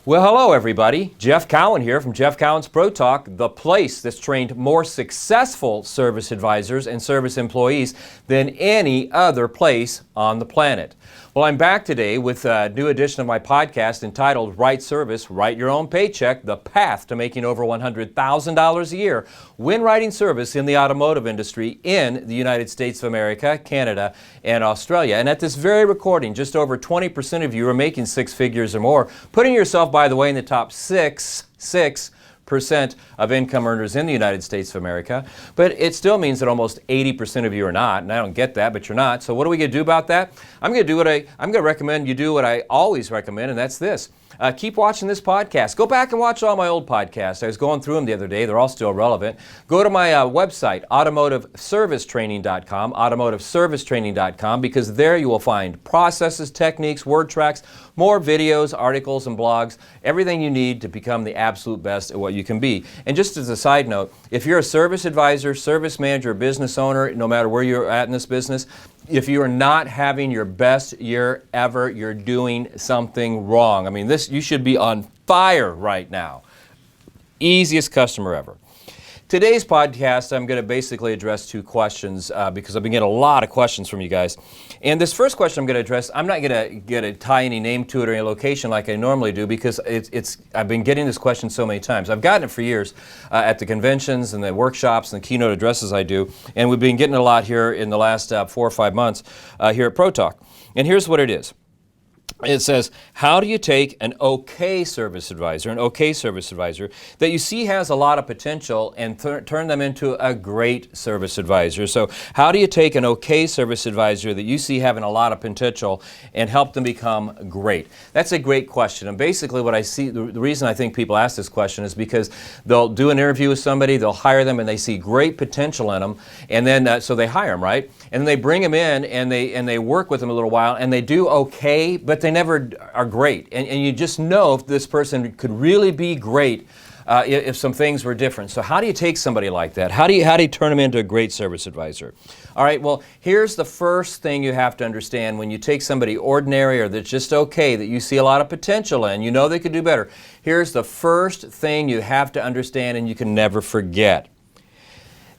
Well, hello everybody. Jeff Cowan here from Jeff Cowan's Pro Talk, the place that's trained more successful service advisors and service employees than any other place on the planet. Well, I'm back today with a new edition of my podcast entitled Right Service, Write Your Own Paycheck, The Path to Making Over $100,000 a Year when writing service in the automotive industry in the United States of America, Canada, and Australia. And at this very recording, just over 20% of you are making six figures or more, putting yourself, by the way, in the top 6% of income earners in the United States of America. But it still means that almost 80% of you are not, and I don't get that, but you're not. So what are we going to do about that? I'm going to recommend you do what I always recommend, and that's this. Keep watching this podcast. Go back and watch all my old podcasts. I was going through them the other day. They're all still relevant. Go to my website, automotiveservicetraining.com, automotiveservicetraining.com, because there you will find processes, techniques, word tracks, more videos, articles, and blogs, everything you need to become the absolute best at what you can be. And just as a side note, if you're a service advisor, service manager, business owner, no matter where you're at in this business, if you are not having your best year ever, you're doing something wrong. I mean, you should be on fire right now. Easiest customer ever. Today's podcast, I'm going to basically address two questions because I've been getting a lot of questions from you guys. And this first question I'm going to address, I'm not going to tie any name to it or any location like I normally do because I've been getting this question so many times. I've gotten it for years at the conventions and the workshops and the keynote addresses I do. And we've been getting it a lot here in the last 4 or 5 months here at Pro Talk. And here's what it is. It says, how do you take an okay service advisor that you see has a lot of potential and turn them into a great service advisor? So how do you take an okay service advisor that you see having a lot of potential and help them become great? That's a great question. And basically what I see, the reason I think people ask this question is because they'll do an interview with somebody, they'll hire them, and they see great potential in them, and then so they hire them, right? And then they bring them in and they work with them a little while, and they do okay, but they never are great. And you just know if this person could really be great if some things were different. So how do you take somebody like that? How do you turn them into a great service advisor? All right, well, here's the first thing you have to understand when you take somebody ordinary or that's just okay, that you see a lot of potential in, you know they could do better. Here's the first thing you have to understand and you can never forget.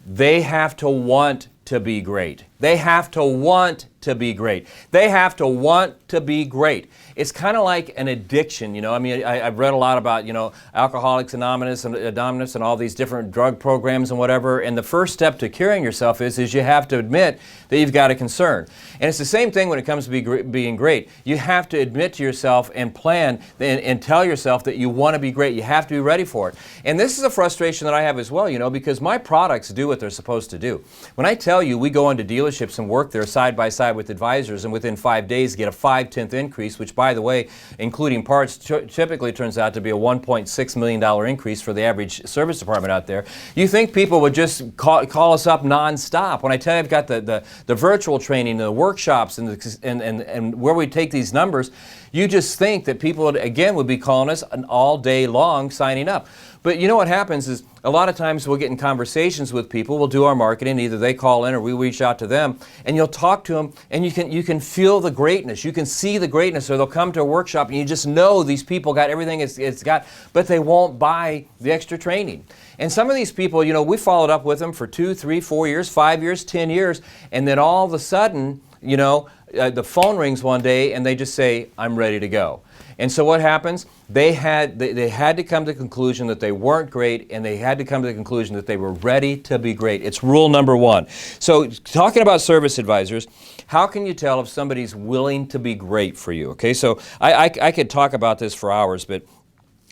They have to want to be great. They have to want to be great. They have to want to be great. It's kind of like an addiction, you know. I mean, I've read a lot about, you know, Alcoholics Anonymous and all these different drug programs and whatever. And the first step to curing yourself is you have to admit that you've got a concern. And it's the same thing when it comes to being great. You have to admit to yourself and plan and tell yourself that you want to be great. You have to be ready for it. And this is a frustration that I have as well, you know, because my products do what they're supposed to do. When I tell you we go into dealerships and work there side by side with advisors and within 5 days get a 5/10 increase, which by the way, including parts, typically turns out to be a $1.6 million increase for the average service department out there. You think people would just call us up nonstop. When I tell you I've got the virtual training, the workshops, and where we take these numbers, you just think that people would be calling us all day long signing up. But you know what happens is a lot of times we'll get in conversations with people, we'll do our marketing, either they call in or we reach out to them, and you'll talk to them and you can feel the greatness, you can see the greatness, or they'll come to a workshop and you just know these people got everything it's got, but they won't buy the extra training. And some of these people, you know, we followed up with them for 2, 3, 4 years, 5 years, 10 years, and then all of a sudden, you know, the phone rings one day and they just say, I'm ready to go. And so what happens? They had to come to the conclusion that they weren't great, and they had to come to the conclusion that they were ready to be great. It's rule number one. So talking about service advisors, how can you tell if somebody's willing to be great for you? Okay, so I could talk about this for hours, but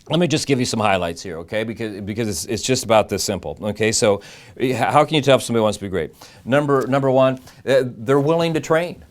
let me just give you some highlights here, okay? Because it's just about this simple. Okay, so how can you tell if somebody wants to be great? Number one, they're willing to train.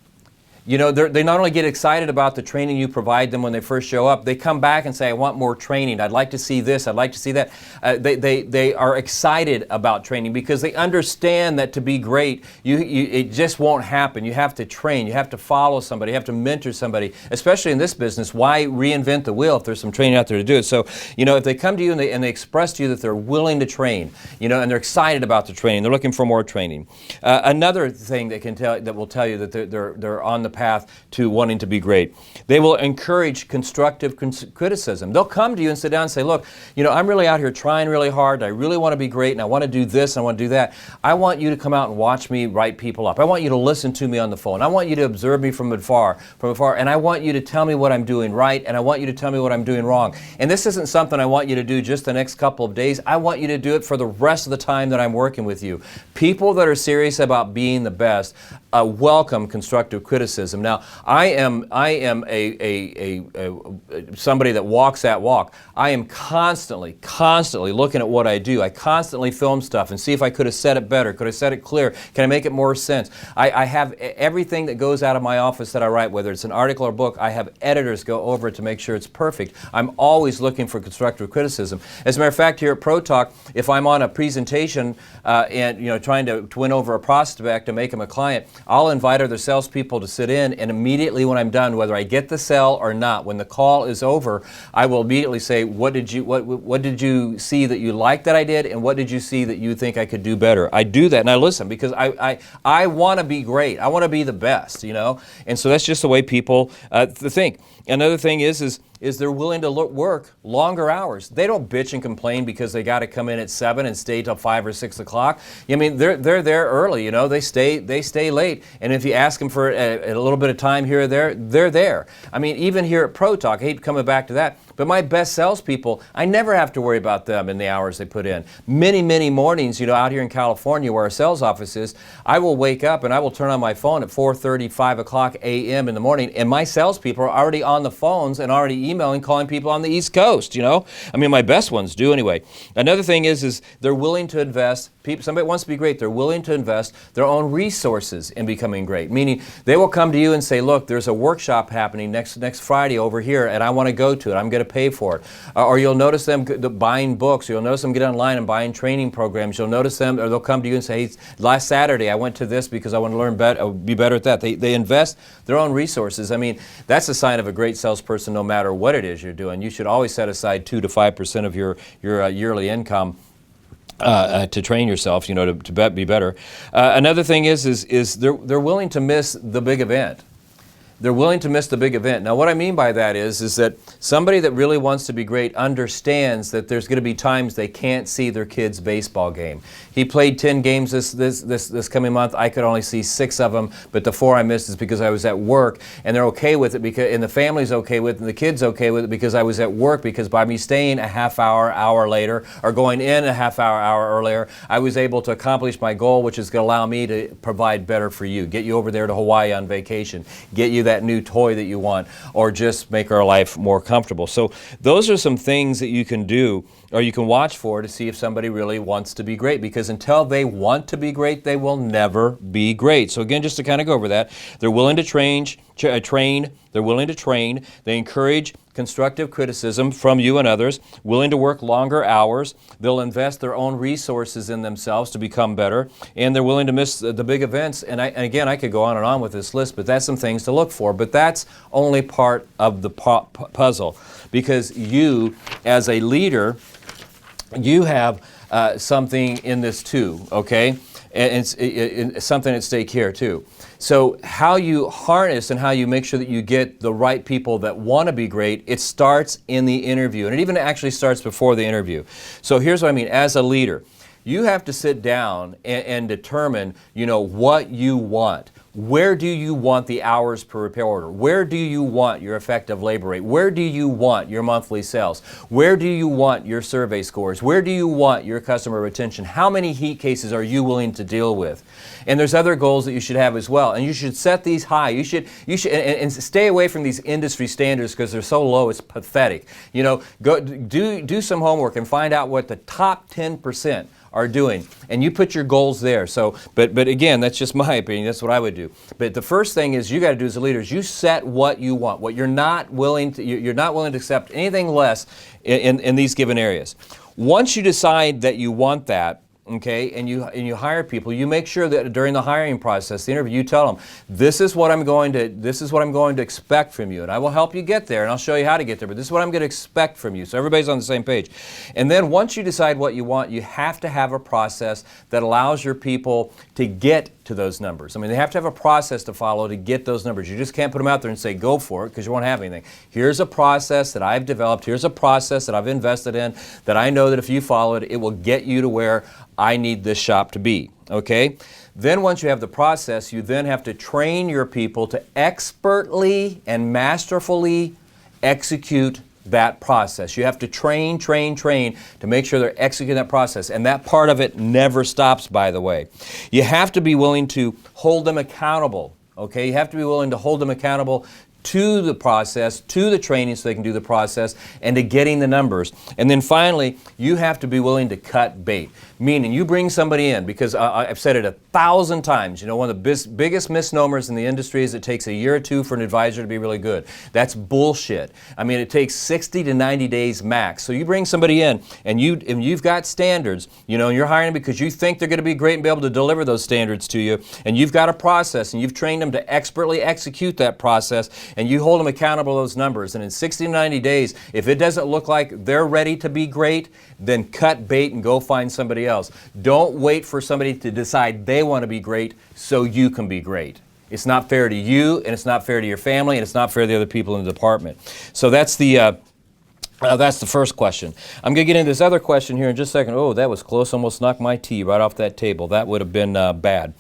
You know, they not only get excited about the training you provide them when they first show up, they come back and say, I want more training. I'd like to see this. I'd like to see that. They are excited about training because they understand that to be great, it just won't happen. You have to train. You have to follow somebody. You have to mentor somebody. Especially in this business, why reinvent the wheel if there's some training out there to do it? So, you know, if they come to you and they express to you that they're willing to train, you know, and they're excited about the training, they're looking for more training. Another thing that will tell you that they're on the path to wanting to be great. They will encourage constructive criticism. They'll come to you and sit down and say, look, I'm really out here trying really hard. I really want to be great, and I want to do this, and I want to do that. I want you to come out and watch me write people up. I want you to listen to me on the phone. I want you to observe me from afar, and I want you to tell me what I'm doing right, and I want you to tell me what I'm doing wrong. And this isn't something I want you to do just the next couple of days. I want you to do it for the rest of the time that I'm working with you. People that are serious about being the best welcome constructive criticism. Now, I am somebody that walks that walk. I am constantly looking at what I do. I constantly film stuff and see if I could have said it better. Could I said it clear? Can I make it more sense? I have everything that goes out of my office that I write, whether it's an article or book, I have editors go over it to make sure it's perfect. I'm always looking for constructive criticism. As a matter of fact, here at Pro Talk, if I'm on a presentation and trying to win over a prospect to make them a client, I'll invite other salespeople to sit in, and immediately when I'm done, whether I get the sale or not, when the call is over, I will immediately say, what did you see that you liked that I did, and what did you see that you think I could do better? I do that and I listen because I want to be great. I want to be the best, and so that's just the way people think. Another thing is they're willing to work longer hours. They don't bitch and complain because they got to come in at 7 and stay till 5 or 6 o'clock. I mean, they're there early. They stay late. And if you ask them for a little bit of time here or there, they're there. I mean, even here at Pro Talk, I hate coming back to that, but my best salespeople, I never have to worry about them and the hours they put in. Many mornings, out here in California where our sales office is, I will wake up and I will turn on my phone at 4:30, 5 o'clock a.m. in the morning, and my salespeople are already on the phones and already emailing, calling people on the East Coast, I mean, my best ones do anyway. Another thing is they're willing to invest. Somebody wants to be great, they're willing to invest their own resources in becoming great, meaning they will come to you and say, look, there's a workshop happening next Friday over here, and I want to go to it. I'm going to pay for it. Or you'll notice them buying books. You'll notice them get online and buying training programs. You'll notice them, or they'll come to you and say, hey, last Saturday I went to this because I want to learn better, be better at that. They invest their own resources. I mean, that's a sign of a great salesperson no matter what it is you're doing. You should always set aside 2 to 5% of your yearly income to train yourself, to be better. Another thing is they're willing to miss the big event. They're willing to miss the big event. Now, what I mean by that is that somebody that really wants to be great understands that there's going to be times they can't see their kid's baseball game. He played 10 games this coming month. I could only see 6 of them, but the 4 I missed is because I was at work, and they're okay with it and the family's okay with it, and the kid's okay with it because I was at work, because by me staying a half hour later, or going in a half hour earlier, I was able to accomplish my goal, which is going to allow me to provide better for you, get you over there to Hawaii on vacation, get you that new toy that you want, or just make our life more comfortable. So those are some things that you can do, or you can watch for, to see if somebody really wants to be great, because until they want to be great, they will never be great. So again, just to kind of go over that, they're willing to train, they're willing to train, they encourage constructive criticism from you and others, willing to work longer hours, they'll invest their own resources in themselves to become better, and they're willing to miss the big events. And again, I could go on and on with this list, but that's some things to look for. But that's only part of the puzzle, because you, as a leader, you have something in this too, okay? And it's something at stake here too. So how you harness and how you make sure that you get the right people that want to be great, it starts in the interview. And it even actually starts before the interview. So here's what I mean. As a leader, you have to sit down and determine, what you want. Where do you want the hours per repair order? Where do you want your effective labor rate? Where do you want your monthly sales? Where do you want your survey scores? Where do you want your customer retention? How many heat cases are you willing to deal with? And there's other goals that you should have as well. And you should set these high. You should and stay away from these industry standards, because they're so low, it's pathetic. Go do some homework and find out what the top 10% are doing, and you put your goals there. So, but again, that's just my opinion. That's what I would do. But the first thing is you got to do as a leader is you set what you want. What you're not willing to accept anything less in these given areas. Once you decide that you want that, okay, and you hire people, you make sure that during the hiring process, the interview, you tell them, this is what I'm going to expect from you, and I will help you get there, and I'll show you how to get there, but this is what I'm going to expect from you. So everybody's on the same page. And then once you decide what you want, you have to have a process that allows your people to get to those numbers. I mean, they have to have a process to follow to get those numbers. You just can't put them out there and say, go for it, because you won't have anything. Here's a process that I've developed. Here's a process that I've invested in that I know that if you follow it, it will get you to where I need this shop to be, okay? Then once you have the process, you then have to train your people to expertly and masterfully execute that process. You have to train to make sure they're executing that process. And that part of it never stops, by the way. You have to be willing to hold them accountable, okay? You have to be willing to hold them accountable to the process, to the training so they can do the process, and to getting the numbers. And then finally, you have to be willing to cut bait. Meaning, you bring somebody in, because I've said it 1,000 times, you know, one of the biggest misnomers in the industry is it takes a year or two for an advisor to be really good. That's bullshit. I mean, it takes 60 to 90 days max. So you bring somebody in, and you've got standards, you know, and you're hiring them because you think they're going to be great and be able to deliver those standards to you, and you've got a process, and you've trained them to expertly execute that process, and you hold them accountable to those numbers. And in 60 to 90 days, if it doesn't look like they're ready to be great, then cut bait and go find somebody else. Don't wait for somebody to decide they want to be great so you can be great. It's not fair to you, and it's not fair to your family, and it's not fair to the other people in the department. So that's the first question. I'm going to get into this other question here in just a second. Oh, that was close. Almost knocked my tea right off that table. That would have been bad.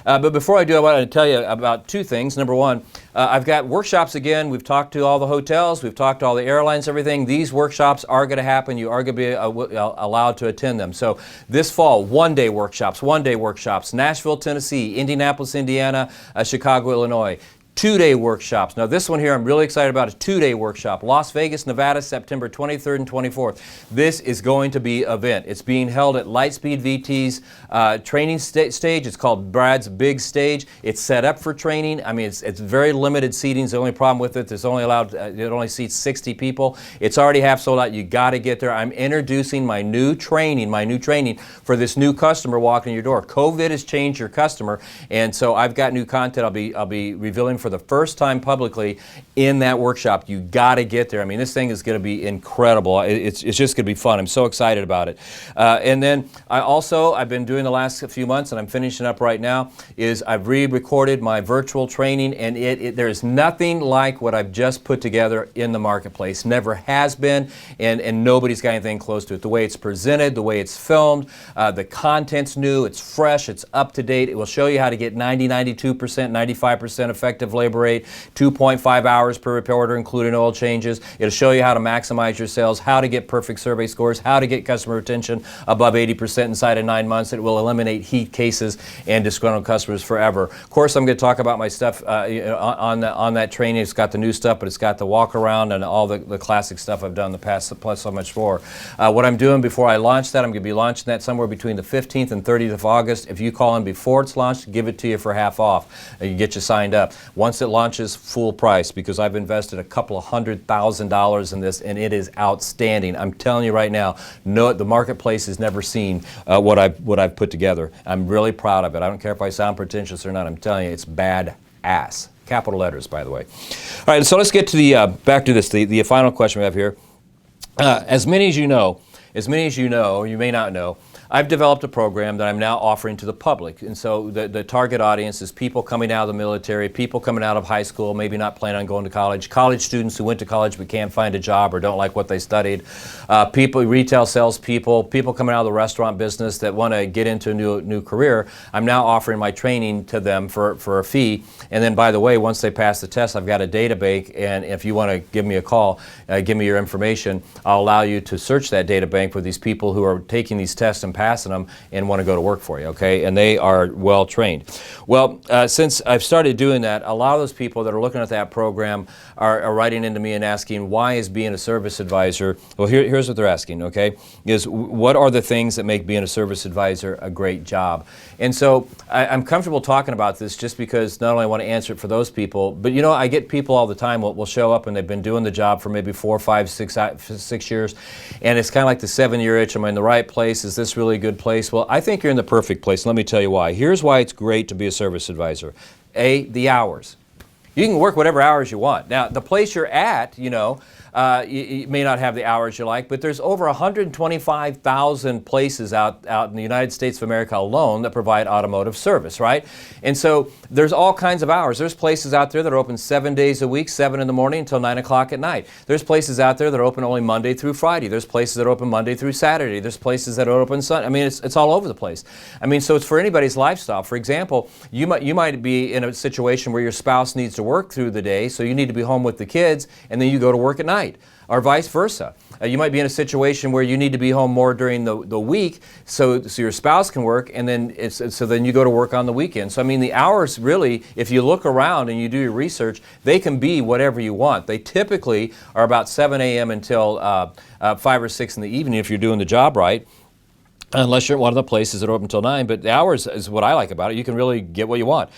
But before I do, I want to tell you about two things. Number one, I've got workshops again. We've talked to all the hotels. We've talked to all the airlines, everything. These workshops are going to happen. You are going to be allowed to attend them. So this fall, one-day workshops, Nashville, Tennessee, Indianapolis, Indiana, Chicago, Illinois. Two-day workshops. Now this one here I'm really excited about, a two-day workshop. Las Vegas, Nevada, September 23rd and 24th. This is going to be an event. It's being held at Lightspeed VT's training stage. It's called Brad's Big Stage. It's set up for training. I mean, it's very limited seating. The only problem with it, it only seats 60 people. It's already half sold out. You got to get there. I'm introducing my new training for this new customer walking in your door. COVID has changed your customer, and so I've got new content I'll be revealing for the first time publicly in that workshop. You got to get there. I mean, this thing is going to be incredible. It's just going to be fun. I'm so excited about it. And then I've been doing the last few months, and I'm finishing up right now, is I've re-recorded my virtual training, and there's nothing like what I've just put together in the marketplace. Never has been, and nobody's got anything close to it. The way it's presented, the way it's filmed, the content's new, it's fresh, it's up to date. It will show you how to get 90, 92%, 95% effective labor rate, 2.5 hours per repair order, including oil changes. It'll show you how to maximize your sales, how to get perfect survey scores, how to get customer retention above 80% inside of 9 months. It will eliminate heat cases and disgruntled customers forever. Of course, I'm going to talk about my stuff on that training. It's got the new stuff, but it's got the walk around and all the classic stuff I've done in the past, plus so much more. What I'm doing before I launch that, I'm going to be launching that somewhere between the 15th and 30th of August. If you call in before it's launched, give it to you for half off. You get you signed up. Once it launches, full price, because I've invested a couple of $100,000 in this, and it is outstanding. I'm telling you right now, the marketplace has never seen what I've put together. I'm really proud of it. I don't care if I sound pretentious or not. I'm telling you, it's bad-ass. Capital letters, by the way. All right, so let's get to back to this, the final question we have here. As many as you know, you may not know, I've developed a program that I'm now offering to the public. And so the target audience is people coming out of the military, people coming out of high school, maybe not planning on going to college students who went to college but can't find a job or don't like what they studied, retail salespeople, people coming out of the restaurant business that want to get into a new career. I'm now offering my training to them for a fee. And then, by the way, once they pass the test, I've got a data bank, and if you want to give me a call, give me your information, I'll allow you to search that data bank for these people who are taking these tests and passing them and want to go to work for you, okay? And they are well trained. Well, since I've started doing that, a lot of those people that are looking at that program are writing into me and asking, why is being a service advisor, well, here's what they're asking, okay, is what are the things that make being a service advisor a great job? And so I'm comfortable talking about this just because not only I want to answer it for those people, but you know, I get people all the time will show up and they've been doing the job for maybe 4, 5, 6 years, and it's kind of like the 7-year itch. Am I in the right place? Is this really a good place? Well, I think you're in the perfect place. Let me tell you why. Here's why it's great to be a service advisor. A, the hours. You can work whatever hours you want. Now, the place you're at, you know, you may not have the hours you like, but there's over 125,000 places out in the United States of America alone that provide automotive service, right? And so there's all kinds of hours. There's places out there that are open 7 days a week, 7 in the morning until 9 o'clock at night. There's places out there that are open only Monday through Friday. There's places that are open Monday through Saturday. There's places that are open Sunday. I mean, it's all over the place. I mean, so it's for anybody's lifestyle. For example, you might be in a situation where your spouse needs to work through the day, so you need to be home with the kids, and then you go to work at night. Or vice versa. You might be in a situation where you need to be home more during the week so your spouse can work, and then so then you go to work on the weekend. So I mean, the hours really, if you look around and you do your research, they can be whatever you want. They typically are about 7 a.m. until 5 or 6 in the evening if you're doing the job right. Unless you're at one of the places that are open until 9, but the hours is what I like about it. You can really get what you want.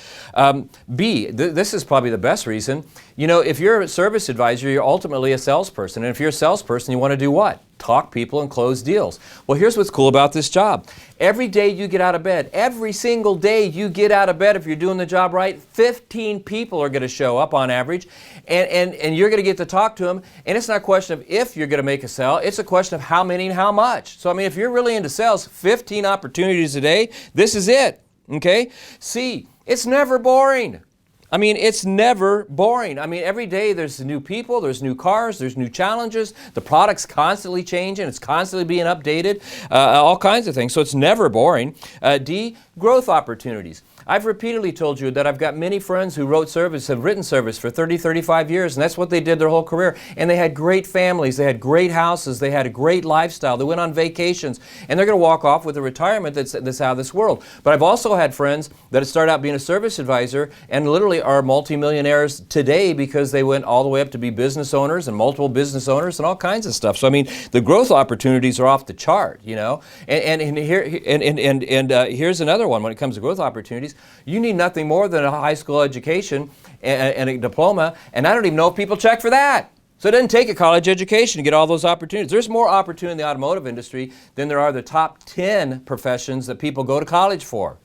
This is probably the best reason. You know, if you're a service advisor, you're ultimately a salesperson. And if you're a salesperson, you want to do what? Talk people and close deals. Well, here's what's cool about this job. Every day you get out of bed, every single day you get out of bed, if you're doing the job right, 15 people are going to show up on average, and you're going to get to talk to them. And it's not a question of if you're going to make a sale, it's a question of how many and how much. So, I mean, if you're really into sales, 15 opportunities a day, this is it, okay? C, it's never boring. I mean, it's never boring. I mean, every day there's new people, there's new cars, there's new challenges. The product's constantly changing. It's constantly being updated, all kinds of things. So it's never boring. D, growth opportunities. I've repeatedly told you that I've got many friends who have written service for 30, 35 years, and that's what they did their whole career. And they had great families, they had great houses, they had a great lifestyle, they went on vacations, and they're going to walk off with a retirement that's out of this world. But I've also had friends that started out being a service advisor and literally are multimillionaires today because they went all the way up to be business owners and multiple business owners and all kinds of stuff. So I mean, the growth opportunities are off the chart, you know. And here's another one when it comes to growth opportunities. You need nothing more than a high school education and a diploma, and I don't even know if people check for that. So it doesn't take a college education to get all those opportunities. There's more opportunity in the automotive industry than there are the top 10 professions that people go to college for.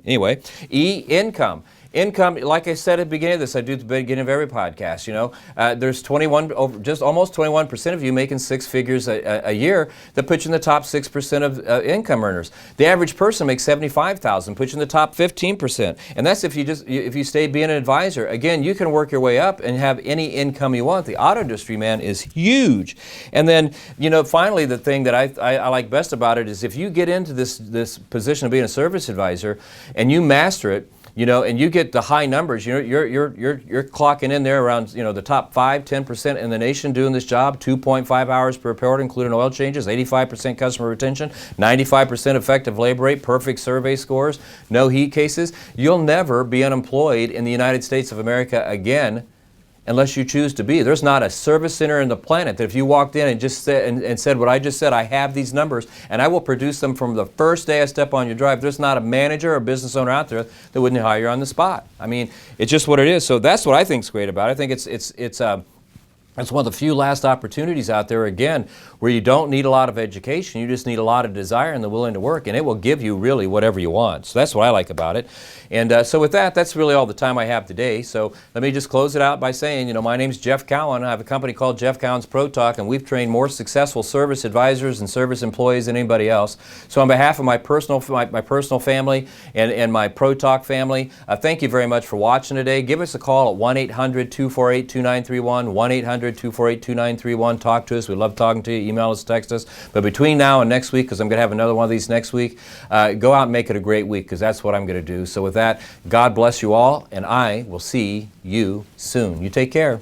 Anyway, E, income. Income, like I said at the beginning of this, I do at the beginning of every podcast, you know, there's just almost 21% of you making six figures a year. That puts you in the top 6% of income earners. The average person makes $75,000, puts you in the top 15%. And that's if you stay being an advisor. Again, you can work your way up and have any income you want. The auto industry, man, is huge. And then, you know, finally, the thing that I like best about it is if you get into this position of being a service advisor and you master it, you know, and you get the high numbers. You're clocking in there around, you know, the top 5-10% in the nation doing this job. 2.5 hours per report, including oil changes. 85% customer retention. 95% effective labor rate. Perfect survey scores. No heat cases. You'll never be unemployed in the United States of America again, unless you choose to be. There's not a service center in the planet that if you walked in and just said what I just said, I have these numbers and I will produce them from the first day I step on your drive. There's not a manager or business owner out there that wouldn't hire you on the spot. I mean, it's just what it is. So that's what I think is great about it. I think it's one of the few last opportunities out there, again, where you don't need a lot of education. You just need a lot of desire and the willing to work, and it will give you really whatever you want. So that's what I like about it. And so with that, that's really all the time I have today. So let me just close it out by saying, you know, my name's Jeff Cowan. I have a company called Jeff Cowan's Pro Talk, and we've trained more successful service advisors and service employees than anybody else. So on behalf of my personal family and my Pro Talk family, thank you very much for watching today. Give us a call at 1-800-248-2931, 1-800-248-2931. Talk to us. We love talking to you. Email us, text us. But between now and next week, because I'm going to have another one of these next week, go out and make it a great week, because that's what I'm going to do. So with that, God bless you all, and I will see you soon. You take care.